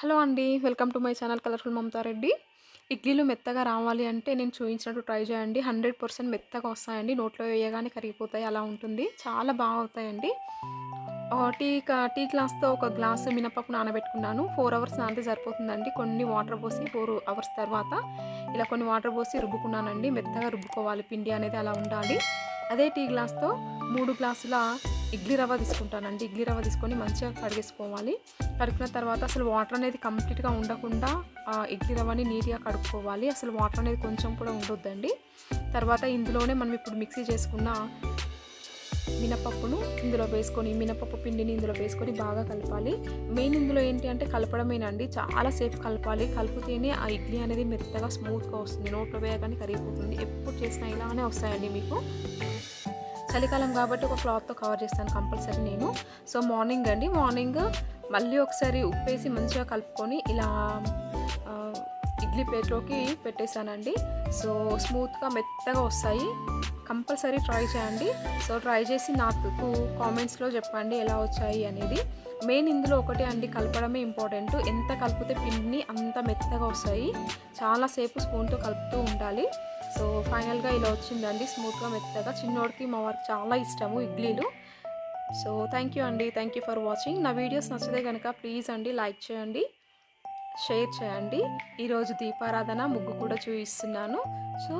Hello అండి. Welcome to my channel colourful Mamata Reddy. ఇడ్లీలు మెత్తగా రావాలి అంటే నేను చూయించినట్టు ట్రై చేయండి. 100% మెత్తగా వస్తాయండి. నోట్లో వేయగానే కరిగిపోతాయి. అలా ఉంటుంది. చాలా బాగా అవుతాయండి. టీ గ్లాస్‌తో ఒక గ్లాసు మినపప్పు నానబెట్టుకున్నాను. 4 అవర్స్ నానితే సరిపోతుందండి. కొన్ని వాటర్ పోసి 4 అవర్స్ తర్వాత ఇలా కొన్ని వాటర్ పోసి రుబ్బుకున్నానండి. మెత్తగా రుబ్బుకోవాలి. పిండి అనేది అలా ఉండాలి. అదే టీ గ్లాస్‌తో 3 గ్లాసుల ఇడ్లీ రవ్వ తీసుకుంటానండి. ఇడ్లీ రవ్వ తీసుకొని మంచిగా కడిగేసుకోవాలి. కడుక్కున్న తర్వాత అసలు వాటర్ అనేది కంప్లీట్‌గా ఉండకుండా ఇడ్లీ రవ్వని నీట్‌గా కడుక్కోవాలి. అసలు వాటర్ అనేది కొంచెం కూడా ఉండొద్దండి. తర్వాత ఇందులోనే మనం ఇప్పుడు మిక్సీ చేసుకున్న మినపప్పును ఇందులో వేసుకొని, మినపప్పు పిండిని ఇందులో వేసుకొని బాగా కలపాలి. మెయిన్ ఇందులో ఏంటి అంటే కలపడమేనండి. చాలా సేపు కలపాలి. కలిపితేనే ఆ ఇడ్లీ అనేది మెత్తగా స్మూత్‌గా వస్తుంది. నోట్లో వేయగానే కరిగిపోతుంది. ఎప్పుడు చేసినా ఇలానే వస్తాయండి మీకు. చలికాలం కాబట్టి ఒక క్లాత్‌తో కవర్ చేస్తాను కంపల్సరీ నేను. సో, మార్నింగ్ మళ్ళీ ఒకసారి ఉప్పేసి మంచిగా కలుపుకొని ఇలా ఇడ్లీ ప్లేట్‌లోకి పెట్టేసానండి. సో, స్మూత్‌గా మెత్తగా వస్తాయి. కంపల్సరీ ట్రై చేయండి. సో, ట్రై చేసి నాకు కామెంట్స్‌లో చెప్పండి ఎలా వచ్చాయి అనేది. మెయిన్ ఇందులో ఒకటే అండి, కలపడమే ఇంపార్టెంట్. ఎంత కలిపితే పిండిని అంత మెత్తగా వస్తాయి. చాలా సేపు స్పూన్‌తో కలుపుతూ ఉండాలి. సో, ఫైనల్‌గా ఇలా వచ్చిందండి స్మూత్‌గా మెత్తగా. చిన్నోడికి మా వారికి చాలా ఇష్టము ఇడ్లీలు. సో, థ్యాంక్ యూ అండి. Thank you for watching. నా వీడియోస్ నచ్చితే గనక ప్లీజ్ అండి లైక్ చేయండి, షేర్ చేయండి. ఈరోజు దీపారాధన ముగ్గు కూడా చూయిస్తున్నాను. సో,